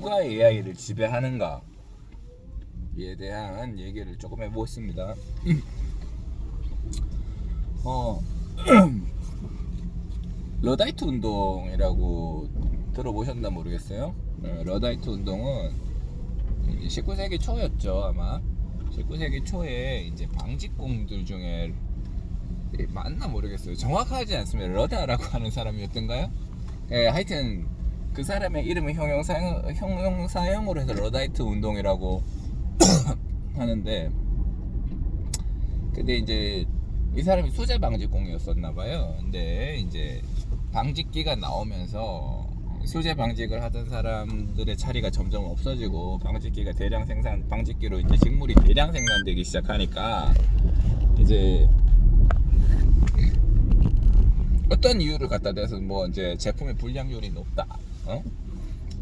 누가 AI를 지배하는가에 대한 얘기를 조금 해보겠습니다. 러다이트 운동이라고 들어보셨나 모르겠어요. 러다이트 운동은 19세기 초였죠. 아마 19세기 초에 이제 방직공들 중에 맞나 모르겠어요. 정확하지 않습니다. 러다라고 하는 사람이었던가요? 하여튼 그 사람의 이름을 형용사형으로 해서 러다이트 운동이라고 하는데, 근데 이제 이 사람이 수제 방직공이었었나봐요. 근데 이제 방직기가 나오면서 수제 방직을 하던 사람들의 자리가 점점 없어지고 방직기가 대량 생산, 방직기로 이제 직물이 대량 생산되기 시작하니까 이제 어떤 이유를 갖다 대서 뭐 이제 제품의 불량률이 높다,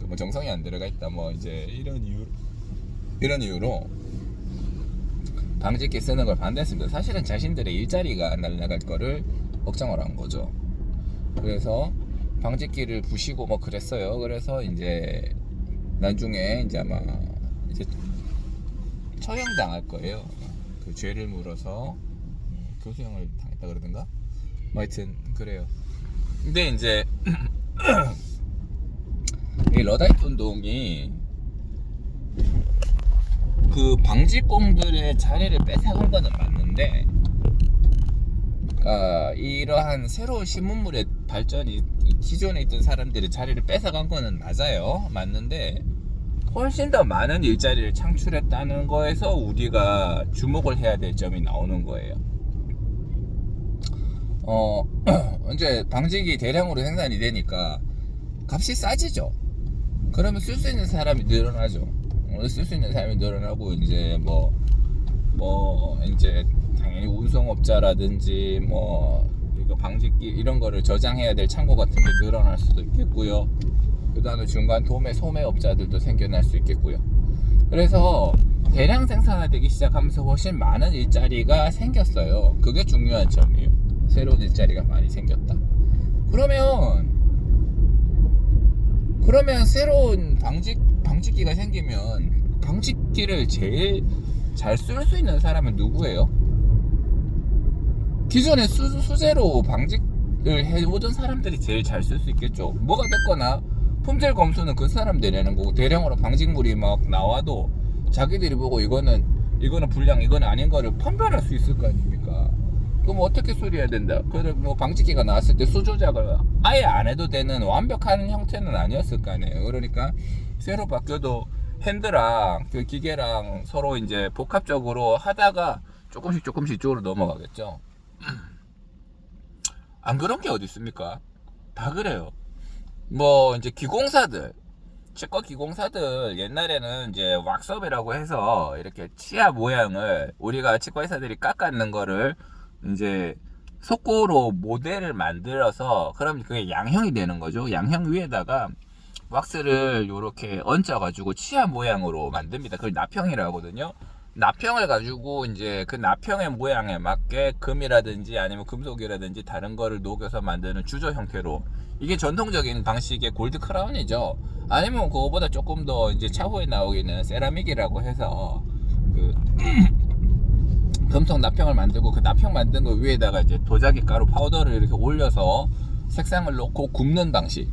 뭐 정성이 안 들어가 있다, 뭐 이제 이런 이유로 방직기 쓰는 걸 반대했습니다. 사실은 자신들의 일자리가 날아갈 거를 걱정을 한 거죠. 그래서 방직기를 부시고 뭐 그랬어요. 그래서 이제 나중에 이제 아마 이제 처형당할 거예요. 그 죄를 물어서 교수형을 당했다 그러던가. 뭐 하여튼 그래요. 근데 이제 이 러다이트 운동이 그 방직공들의 자리를 뺏어간 거는 맞는데, 이러한 새로운 신문물의 발전이 기존에 있던 사람들의 자리를 뺏어간 거는 맞는데 훨씬 더 많은 일자리를 창출했다는 거에서 우리가 주목을 해야 될 점이 나오는 거예요. 이제 방직이 대량으로 생산이 되니까 값이 싸지죠. 그러면 쓸 수 있는 사람이 늘어나죠. 쓸 수 있는 사람이 늘어나고 이제 뭐 이제 당연히 운송업자라든지 뭐 이거 방직기 이런 거를 저장해야 될 창고 같은 게 늘어날 수도 있겠고요. 그 다음에 중간 소매업자들도 생겨날 수 있겠고요. 그래서 대량 생산화되기 시작하면서 훨씬 많은 일자리가 생겼어요. 그게 중요한 점이에요. 새로운 일자리가 많이 생겼다. 그러면 새로운 방직기가 생기면 방직기를 제일 잘 쓸 수 있는 사람은 누구예요? 기존에 수제로 방직을 해오던 사람들이 제일 잘 쓸 수 있겠죠. 뭐가 됐거나 품질 검수는 그 사람 내내는 거고, 대량으로 방직물이 막 나와도 자기들이 보고 이거는 불량, 이거는 아닌 거를 판별할 수 있을 거 아닙니까? 그럼 어떻게 수리해야 된다? 그래 뭐 방직기가 나왔을 때 수조작을 아예 안 해도 되는 완벽한 형태는 아니었을 거 아니에요. 그러니까 새로 바뀌어도 핸드랑 그 기계랑 서로 이제 복합적으로 하다가 조금씩 이쪽으로 넘어가겠죠. 안 그런 게 어디 있습니까? 다 그래요. 뭐 이제 기공사들, 치과 기공사들 옛날에는 이제 왁섭이라고 해서 이렇게 치아 모양을 우리가 치과 의사들이 깎았는 거를 이제 속고로 모델을 만들어서, 그럼 그게 양형이 되는 거죠. 양형 위에다가 왁스를 이렇게 얹어가지고 치아 모양으로 만듭니다. 그걸 납형이라고 하거든요. 납형을 가지고 이제 그 납형의 모양에 맞게 금이라든지 아니면 금속이라든지 다른 거를 녹여서 만드는 주조 형태로, 이게 전통적인 방식의 골드 크라운이죠. 아니면 그거보다 조금 더 이제 차후에 나오기는 세라믹이라고 해서 그 금속 납형을 만들고, 그 납형 만든 거 위에다가 이제 도자기 가루 파우더를 이렇게 올려서 색상을 넣고 굽는 방식,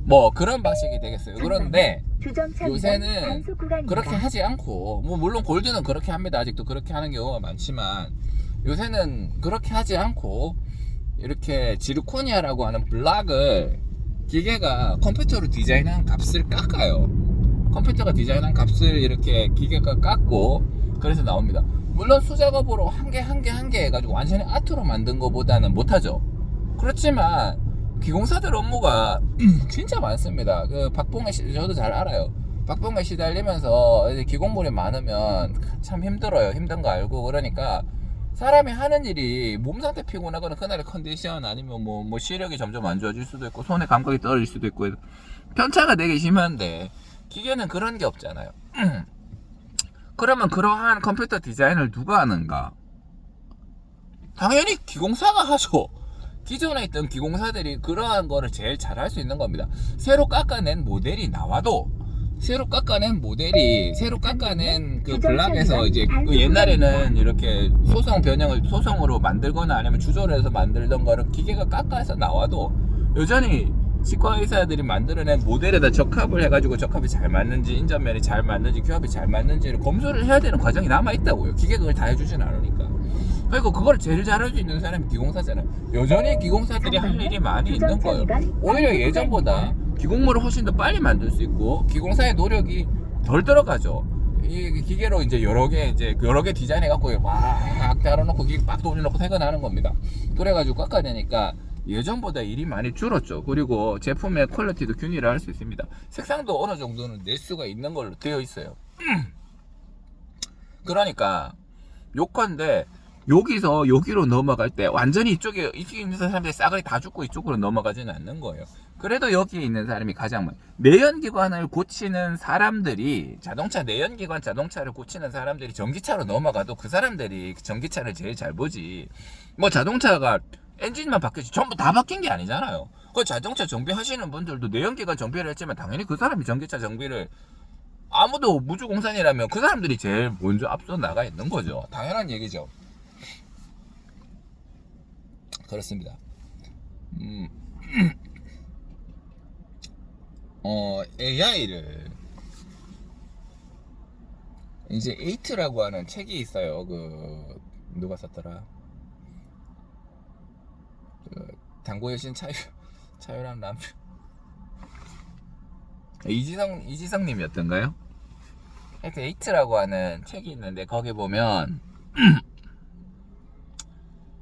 뭐 그런 방식이 되겠어요. 그런데 요새는 그렇게 하지 않고, 뭐 물론 골드는 그렇게 합니다. 아직도 그렇게 하는 경우가 많지만 요새는 그렇게 하지 않고 이렇게 지르코니아라고 하는 블락을 기계가 컴퓨터로 디자인한 값을 깎아요. 컴퓨터가 디자인한 값을 이렇게 기계가 깎고 그래서 나옵니다. 물론 수작업으로 한 개 해가지고 완전히 아트로 만든 것보다는 못하죠. 그렇지만 기공사들 업무가 진짜 많습니다. 그 박봉에 저도 잘 알아요. 박봉에 시달리면서 기공물이 많으면 참 힘들어요. 힘든 거 알고. 그러니까 사람이 하는 일이 몸 상태 피곤하거나 그날의 컨디션 아니면 뭐 시력이 점점 안 좋아질 수도 있고 손의 감각이 떨어질 수도 있고 편차가 되게 심한데, 기계는 그런 게 없잖아요. 그러면 그러한 컴퓨터 디자인을 누가 하는가? 당연히 기공사가 하죠. 기존에 있던 기공사들이 그러한 거를 제일 잘 할 수 있는 겁니다. 새로 깎아낸 모델이 나와도 새로 깎아낸 모델이 새로 깎아낸 그 블락에서 이제 그 옛날에는 이렇게 소성 변형을 소성으로 만들거나 아니면 주조를 해서 만들던 거를 기계가 깎아서 나와도 여전히 치과 의사들이 만들어낸 모델에다 적합을 해가지고 적합이 잘 맞는지 인접면이 잘 맞는지 규합이 잘 맞는지를 검수를 해야 되는 과정이 남아있다고요. 기계가 그걸 다 해주진 않으니까. 그리고 그걸 제일 잘할 수 있는 사람이 기공사잖아요. 여전히 기공사들이 할 일이 많이 있는 거예요. 오히려 예전보다 기공물을 훨씬 더 빨리 만들 수 있고 기공사의 노력이 덜 들어가죠. 이 기계로 이제 여러 개 디자인해 갖고 막 달아놓고 기계 막 돌려놓고 퇴근하는 겁니다. 그래가지고 깎아내니까 예전보다 일이 많이 줄었죠. 그리고 제품의 퀄리티도 균일을 할 수 있습니다. 색상도 어느 정도는 낼 수가 있는 걸로 되어 있어요. 그러니까 요컨대 여기서 여기로 넘어갈 때 완전히 이쪽에 있는 사람들이 싸그리 다 죽고 이쪽으로 넘어가지는 않는 거예요. 그래도 여기에 있는 사람이 가장 많아요. 내연기관을 고치는 사람들이 자동차 내연기관 자동차를 고치는 사람들이 전기차로 넘어가도 그 사람들이 전기차를 제일 잘 보지. 뭐 자동차가 엔진만 바뀌었지 전부 다 바뀐 게 아니잖아요. 그 자동차 정비하시는 분들도 내연기관 정비를 했지만 당연히 그 사람이 전기차 정비를 아무도 무주공산이라면 그 사람들이 제일 먼저 앞서 나가 있는 거죠. 당연한 얘기죠. 그렇습니다. AI를 이제 에이트라고 하는 책이 있어요. 그 누가 썼더라? 그 당고 여신 차유랑 남편 이지성님이었던가요? 하여튼 에이트라고 하는 책이 있는데 거기 보면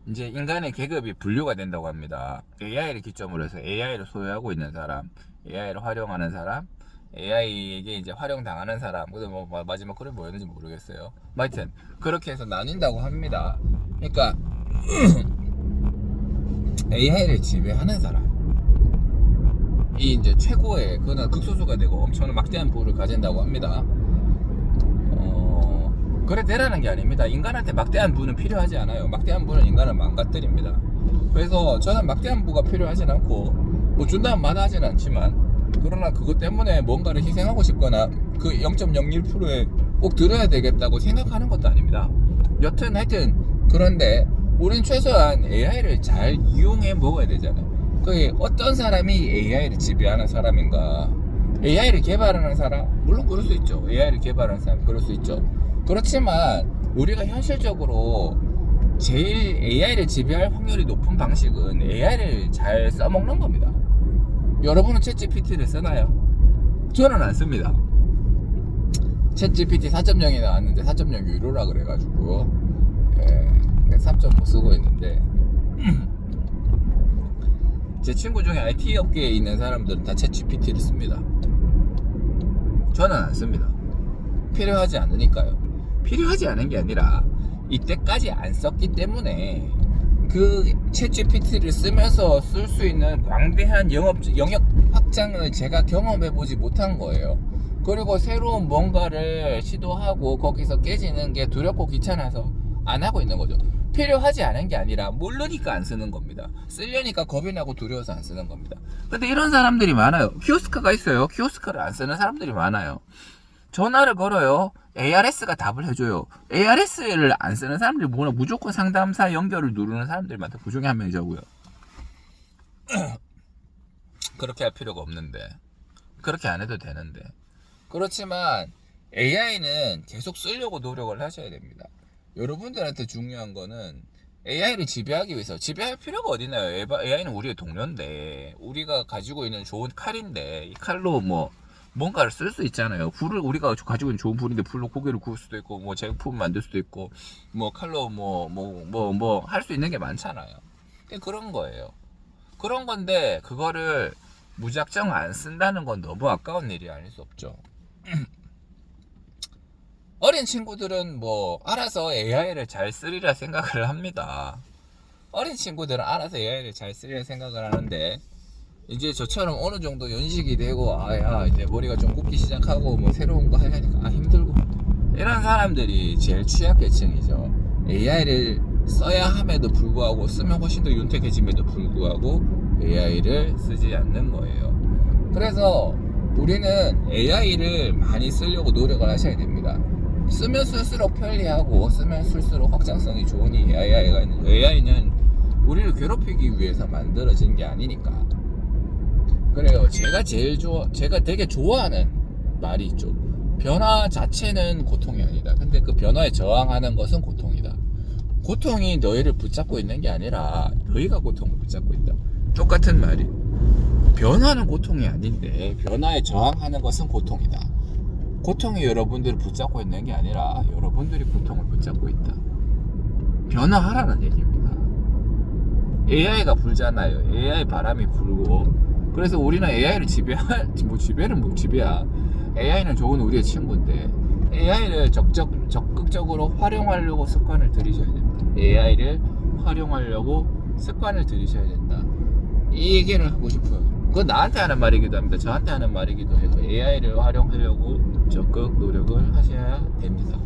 이제 인간의 계급이 분류가 된다고 합니다. AI를 기점으로 해서 AI를 소유하고 있는 사람, AI를 활용하는 사람, AI에게 이제 활용당하는 사람, 근데 뭐 마지막 글이 뭐였는지 모르겠어요. 하여튼 그렇게 해서 나뉜다고 합니다. 그러니까 AI를 지배하는 사람이 이제 최고의 그는 극소수가 되고 엄청난 막대한 부를 가진다고 합니다. 그래 되라는 게 아닙니다. 인간한테 막대한 부는 필요하지 않아요. 막대한 부는 인간을 망가뜨립니다. 그래서 저는 막대한 부가 필요하진 않고 뭐 준다면 마다하진 않지만 그러나 그것 때문에 뭔가를 희생하고 싶거나 그 0.01%에 꼭 들어야 되겠다고 생각하는 것도 아닙니다. 여튼 하여튼 그런데 우린 최소한 AI를 잘 이용해 먹어야 되잖아요. 그게 어떤 사람이 AI를 지배하는 사람인가? AI를 개발하는 사람? 물론 그럴 수 있죠. AI를 개발하는 사람 그럴 수 있죠. 그렇지만 우리가 현실적으로 제일 AI를 지배할 확률이 높은 방식은 AI를 잘 써먹는 겁니다. 여러분은 챗GPT를 쓰나요? 저는 안 씁니다. 챗GPT 4.0이 나왔는데 4.0 유료라 그래가지고 3.5 쓰고 있는데 제 친구 중에 IT 업계에 있는 사람들은 다 챗GPT를 씁니다. 저는 안 씁니다. 필요하지 않으니까요. 필요하지 않은 게 아니라 이때까지 안 썼기 때문에 그 챗GPT를 쓰면서 쓸 수 있는 광대한 영역 확장을 제가 경험해보지 못한 거예요. 그리고 새로운 뭔가를 시도하고 거기서 깨지는 게 두렵고 귀찮아서 안 하고 있는 거죠. 필요하지 않은 게 아니라 모르니까 안 쓰는 겁니다. 쓰려니까 겁이 나고 두려워서 안 쓰는 겁니다. 근데 이런 사람들이 많아요. 키오스크가 있어요. 키오스크를 안 쓰는 사람들이 많아요. 전화를 걸어요. ARS가 답을 해줘요. ARS를 안 쓰는 사람들이 뭐냐, 무조건 상담사 연결을 누르는 사람들이 많다. 그 중에 한 명이 저고요. 그렇게 할 필요가 없는데, 그렇게 안 해도 되는데. 그렇지만 AI는 계속 쓰려고 노력을 하셔야 됩니다. 여러분들한테 중요한 거는 AI를 지배하기 위해서 지배할 필요가 어디 있나요? AI는 우리의 동료인데, 우리가 가지고 있는 좋은 칼인데, 이 칼로 뭔가를 쓸 수 있잖아요. 불을 우리가 가지고 있는 좋은 불인데 불로 고기를 구울 수도 있고 뭐 제품 만들 수도 있고 뭐 칼로 할 수 있는 게 많잖아요. 그런 거예요. 그런 건데 그거를 무작정 안 쓴다는 건 너무 아까운 일이 아닐 수 없죠. 어린 친구들은 뭐 알아서 AI를 잘 쓰리라 생각을 합니다. 어린 친구들은 알아서 AI를 잘 쓰리라 생각을 하는데 이제 저처럼 어느 정도 연식이 되고 이제 머리가 좀 굽기 시작하고 뭐 새로운 거 하려니까 힘들고 이런 사람들이 제일 취약계층이죠. AI를 써야 함에도 불구하고 쓰면 훨씬 더 윤택해짐에도 불구하고 AI를 쓰지 않는 거예요. 그래서 우리는 AI를 많이 쓰려고 노력을 하셔야 됩니다. 쓰면 쓸수록 편리하고 쓰면 쓸수록 확장성이 좋으니 AI는 우리를 괴롭히기 위해서 만들어진 게 아니니까. 그래요. 제가 되게 좋아하는 말이 있죠. 변화 자체는 고통이 아니다. 근데 그 변화에 저항하는 것은 고통이다. 고통이 너희를 붙잡고 있는 게 아니라 너희가 고통을 붙잡고 있다. 똑같은 말이. 변화는 고통이 아닌데 변화에 저항하는 것은 고통이다. 고통이 여러분들을 붙잡고 있는 게 아니라 여러분들이 고통을 붙잡고 있다. 변화하라는 얘기입니다. AI가 불잖아요. AI 바람이 불고. 그래서 우리는 AI를 지배야. AI는 좋은 우리의 친구인데 AI를 적극적으로 활용하려고 습관을 들이셔야 됩니다. AI를 활용하려고 습관을 들이셔야 된다. 이 얘기를 하고 싶어요. 그건 나한테 하는 말이기도 합니다. 저한테 하는 말이기도 해요. AI를 활용하려고 적극 노력을 하셔야 됩니다.